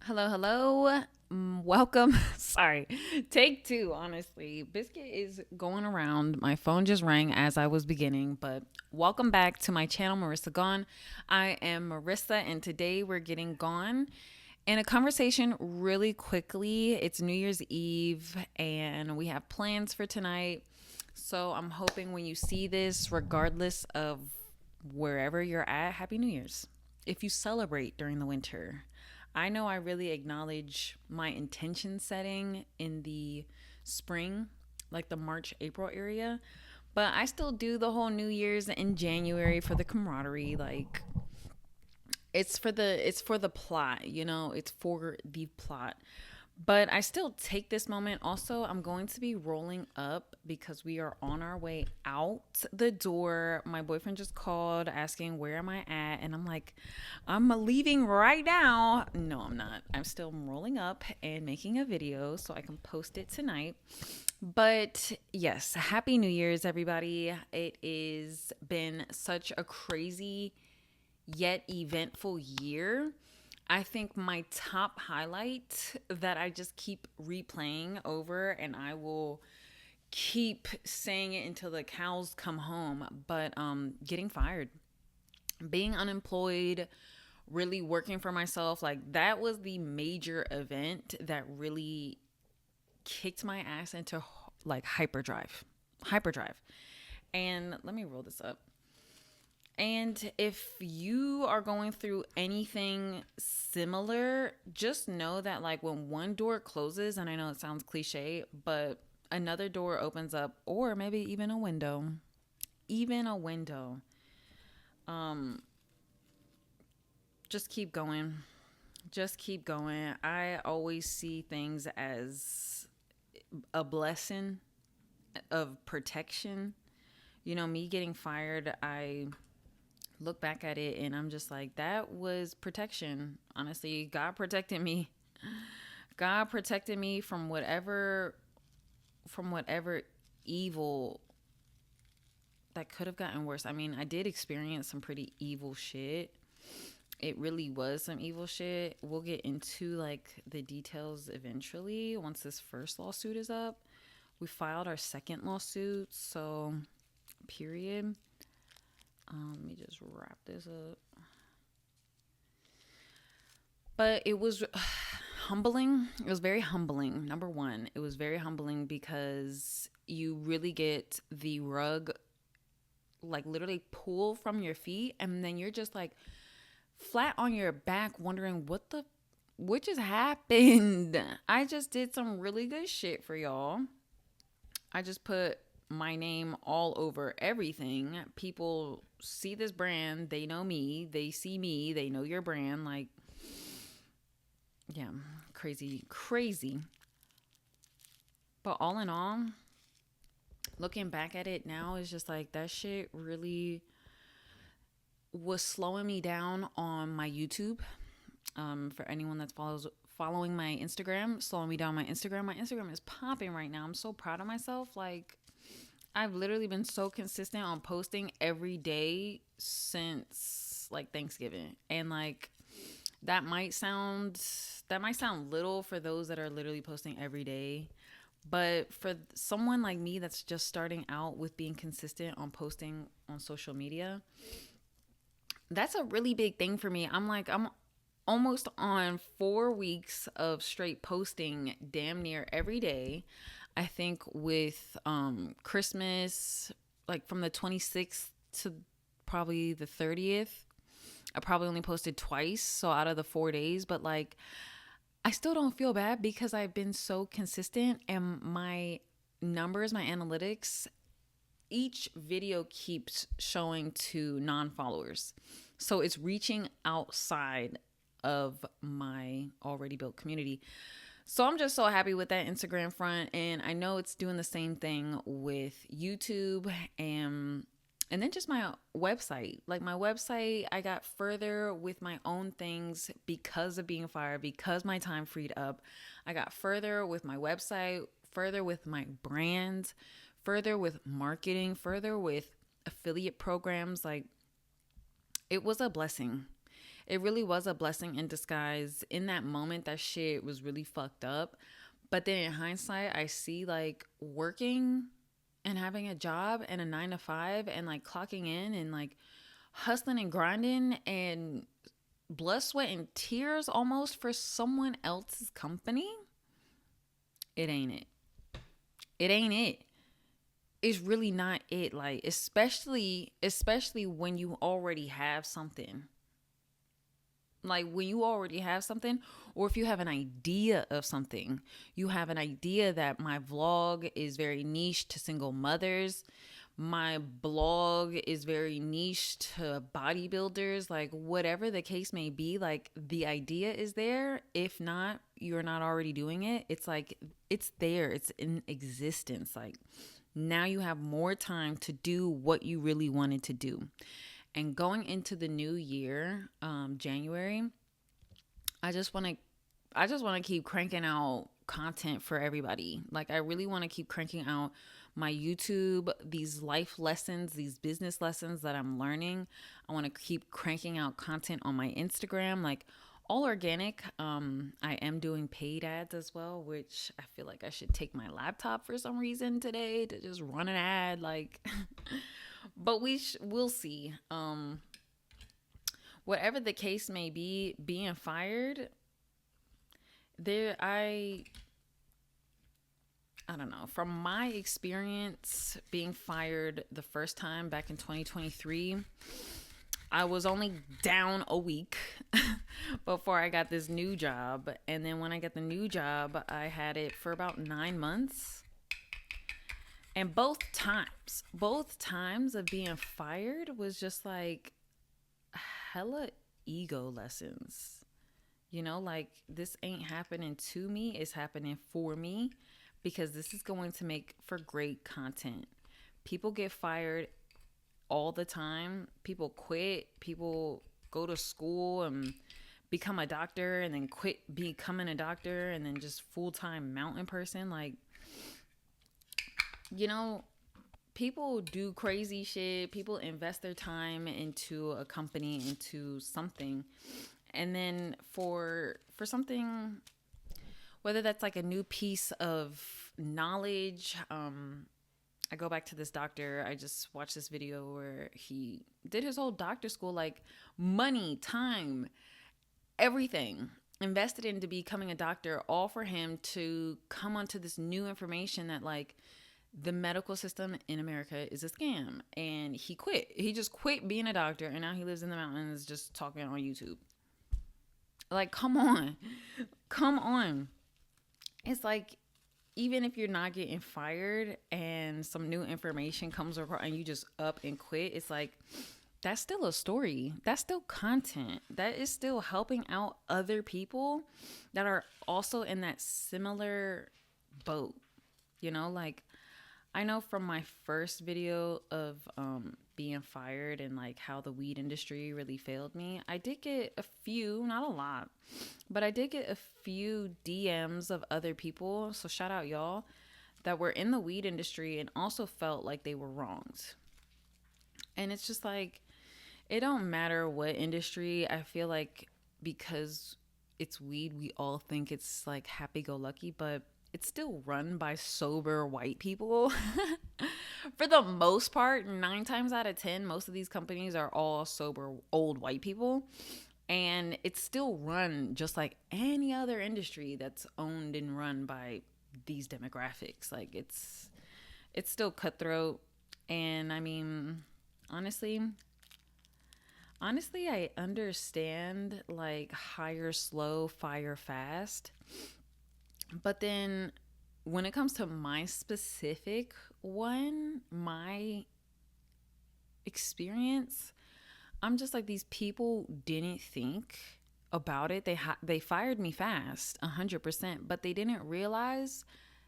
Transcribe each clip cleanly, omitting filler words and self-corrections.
Hello, hello. Welcome. Sorry. Take two, honestly. Biscuit is going around. My phone just rang as I was beginning, but welcome back to my channel, Marissa Gone. I am Marissa, and today we're getting gone in a conversation really quickly. It's New Year's Eve, and we have plans for tonight. So I'm hoping when you see this, regardless of wherever you're at, Happy New Year's. If you celebrate during the winter, I know I really acknowledge my intention setting in the spring, like the March, April area. But I still do the whole New Year's in January for the camaraderie. Like it's for the plot, it's for the plot. But I still take this moment. Also, I'm going to be rolling up because we are on our way out the door. My boyfriend just called asking where am I at, and I'm like, I'm leaving right now. No, I'm not. I'm still rolling up and making a video so I can post it tonight. But yes, happy New Year's, everybody. It has been such a crazy yet eventful year. I think my top highlight that I just keep replaying over, and I will keep saying it until the cows come home, but getting fired, being unemployed, really working for myself, like that was the major event that really kicked my ass into like hyperdrive. Hyperdrive. And let me roll this up. And if you are going through anything similar, just know that, like, when one door closes, and I know it sounds cliche, but another door opens up, or maybe even a window. Um, just keep going. Just keep going. I always see things as a blessing of protection. Me getting fired, I look back at it and I'm just like, that was protection. Honestly, God protected me. God protected me from whatever evil that could have gotten worse. I mean, I did experience some pretty evil shit. It really was some evil shit. We'll get into like the details eventually once this first lawsuit is up. We filed our second lawsuit, so period. Let me just wrap this up. But it was humbling. It was very humbling. Number one, it was very humbling because you really get the rug like literally pull from your feet, and then you're just like flat on your back wondering what just happened. I just did some really good shit for y'all. I just put my name all over everything. People see this brand, they know me, they see me, they know your brand. Like, yeah, crazy, crazy. But all in all, looking back at it now, is just like that shit really was slowing me down on my YouTube. For anyone that's following my Instagram, slowing me down my Instagram. My Instagram is popping right now. I'm so proud of myself. Like, I've literally been so consistent on posting every day since like Thanksgiving. And like that might sound little for those that are literally posting every day. But for someone like me that's just starting out with being consistent on posting on social media, that's a really big thing for me. I'm almost on 4 weeks of straight posting damn near every day. I think with Christmas, like from the 26th to probably the 30th, I probably only posted twice. So out of the 4 days, but like I still don't feel bad because I've been so consistent, and my numbers, my analytics, each video keeps showing to non-followers. So it's reaching outside of my already built community. So I'm just so happy with that Instagram front, and I know it's doing the same thing with YouTube and then just my website. Like my website, I got further with my own things because of being fired, because my time freed up. I got further with my website, further with my brand, further with marketing, further with affiliate programs. Like, it was a blessing. It really was a blessing in disguise. In that moment, that shit was really fucked up. But then in hindsight, I see like working and having a job and a 9 to 5 and like clocking in and like hustling and grinding and blood, sweat, and tears almost for someone else's company. It ain't it. It ain't it. It's really not it. Like, especially when you already have something. Like when you already have something, or if you have an idea of something, you have an idea that my vlog is very niche to single mothers. My blog is very niche to bodybuilders, like whatever the case may be, like the idea is there. If not, you're not already doing it. It's like it's there, it's in existence. Like now you have more time to do what you really wanted to do. And going into the new year, January, I just want to keep cranking out content for everybody. Like I really want to keep cranking out my YouTube, these life lessons, these business lessons that I'm learning. I want to keep cranking out content on my Instagram, like all organic. I am doing paid ads as well, which I feel like I should take my laptop for some reason today to just run an ad, like but we'll see. Whatever the case may be, being fired, there I don't know. From my experience being fired the first time back in 2023, I was only down a week before I got this new job. And then when I got the new job, I had it for about 9 months. And both times of being fired was just like hella ego lessons. You know, like this ain't happening to me, it's happening for me because this is going to make for great content. People get fired all the time. People quit. People go to school and become a doctor and then quit becoming a doctor and then just full-time mountain person. Like, you know, people do crazy shit. People invest their time into a company, into something. And then for something, whether that's like a new piece of knowledge, I go back to this doctor. I just watched this video where he did his whole doctor school, like money, time, everything invested into becoming a doctor, all for him to come onto this new information that like the medical system in America is a scam. And he quit. He just quit being a doctor and now he lives in the mountains just talking on YouTube. Like, come on. Come on. It's like, even if you're not getting fired and some new information comes across and you just up and quit, it's like, that's still a story. That's still content. That is still helping out other people that are also in that similar boat. You know, like, I know from my first video of being fired and like how the weed industry really failed me, I did get a few, not a lot, but I did get a few DMs of other people. So shout out y'all that were in the weed industry and also felt like they were wronged. And it's just like, it don't matter what industry. I feel like because it's weed, we all think it's like happy-go-lucky, but it's still run by sober white people. For the most part, 9 times out of 10, most of these companies are all sober old white people. And it's still run just like any other industry that's owned and run by these demographics. Like it's still cutthroat. And I mean, honestly, I understand like hire slow, fire fast. But then when it comes to my specific one, my experience, I'm just like, these people didn't think about it. They fired me fast, 100%, but they didn't realize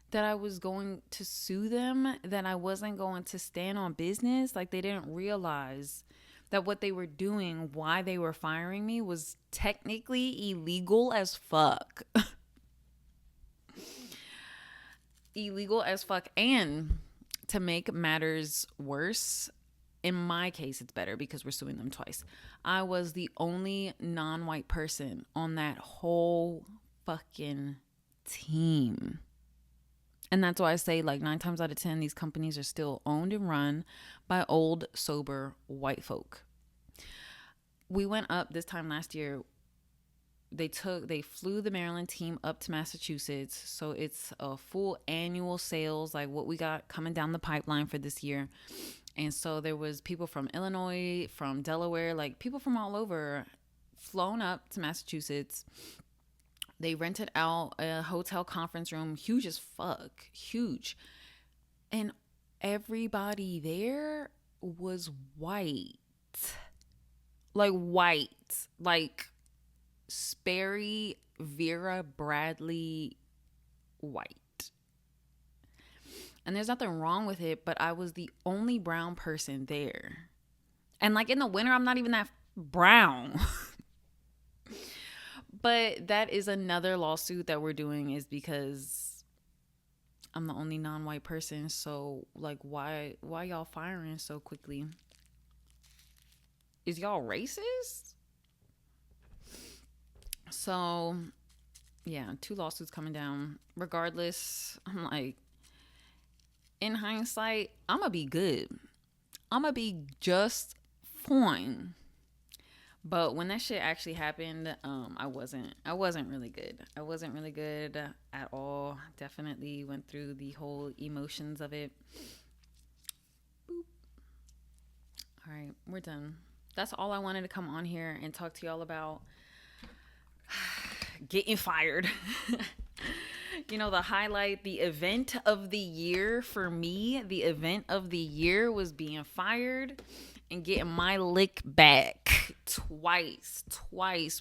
that I was going to sue them, that I wasn't going to stand on business. Like they didn't realize that what they were doing, why they were firing me, was technically illegal as fuck. Illegal as fuck. And to make matters worse, in my case, it's better because we're suing them twice. I was the only non-white person on that whole fucking team. And that's why I say, like, 9 times out of 10, these companies are still owned and run by old, sober white folk. We went up this time last year. They flew the Maryland team up to Massachusetts. So it's a full annual sales, like what we got coming down the pipeline for this year. And so there was people from Illinois, from Delaware, like people from all over flown up to Massachusetts. They rented out a hotel conference room, huge as fuck, huge. And everybody there was white. Like Sperry, Vera Bradley white. And there's nothing wrong with it, but I was the only brown person there. And like in the winter, I'm not even that brown. But that is another lawsuit that we're doing, is because I'm the only non-white person. So like, why y'all firing so quickly? Is y'all racist? So yeah, 2 lawsuits coming down. Regardless, I'm like, in hindsight, I'm going to be good. I'm going to be just fine. But when that shit actually happened, I wasn't really good. I wasn't really good at all. Definitely went through the whole emotions of it. Boop. All right, we're done. That's all I wanted to come on here and talk to y'all about. Getting fired. You know, the highlight, the event of the year for me, the event of the year was being fired and getting my lick back twice.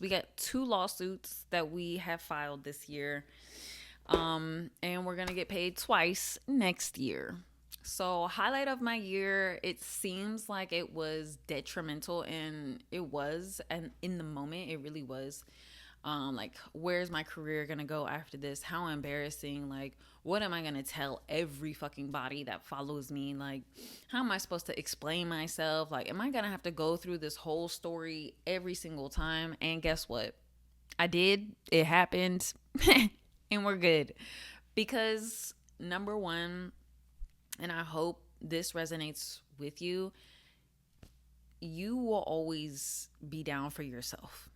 We got 2 lawsuits that we have filed this year. And we're going to get paid twice next year. So highlight of my year, it seems like it was detrimental, and it was, and in the moment it really was. Like, where's my career gonna go after this? How embarrassing. Like, what am I gonna tell every fucking body that follows me? Like, how am I supposed to explain myself? Like, am I gonna have to go through this whole story every single time? And guess what? I did. It happened. And we're good. Because number one, and I hope this resonates with you, you will always be down for yourself.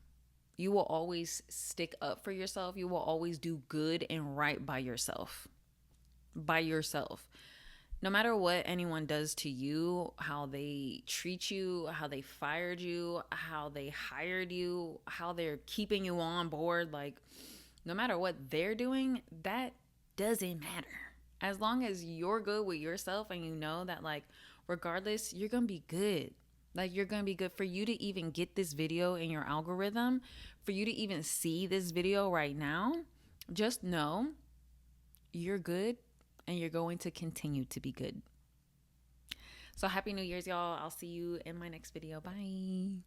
You will always stick up for yourself. You will always do good and right by yourself. By yourself. No matter what anyone does to you, how they treat you, how they fired you, how they hired you, how they're keeping you on board, like, no matter what they're doing, that doesn't matter. As long as you're good with yourself and you know that, like, regardless, you're going to be good. Like, you're going to be good. For you to even get this video in your algorithm, for you to even see this video right now, just know you're good and you're going to continue to be good. So happy New Year's, y'all. I'll see you in my next video. Bye.